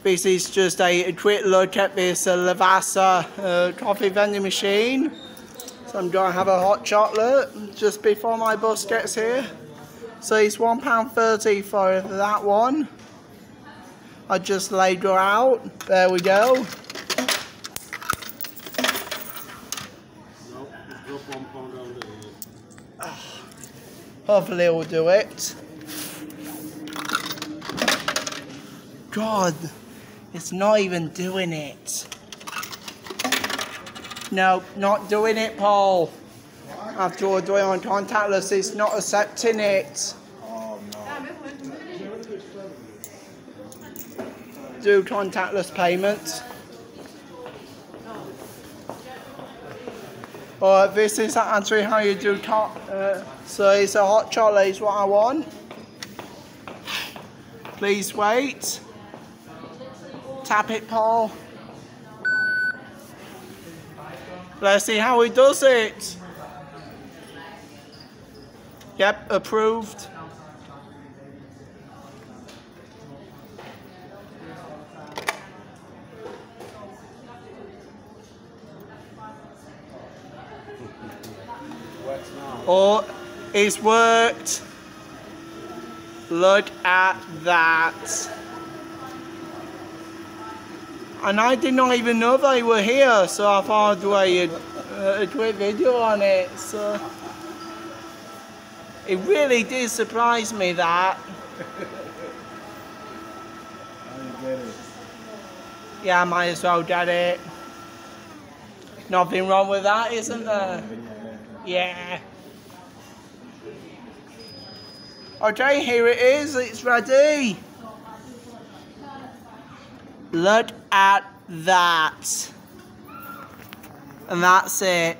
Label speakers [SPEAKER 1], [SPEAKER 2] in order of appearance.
[SPEAKER 1] This is just a quick look at this lavazza coffee vending machine. So I'm going to have a hot chocolate just before my bus gets here. So it's £1.30 for that one. I just laid her out. There we go. Hopefully it will do it. God, it's not even doing it. No, not doing it, Paul. After all, doing on contactless, it's not accepting it.
[SPEAKER 2] Oh no.
[SPEAKER 1] Do contactless payments. This is actually how you do so it's a hot chocolate is what I want. Please wait. Tap it, Paul. Let's see how he does it. Yep, approved. Oh, it's worked. Look at that. And I did not even know they were here, so I thought I'd do a quick video on it. So it really did surprise me that. Yeah, I might as well get it. Nothing wrong with that, isn't there? Yeah. Okay, here it is. It's ready. Look at that. And that's it.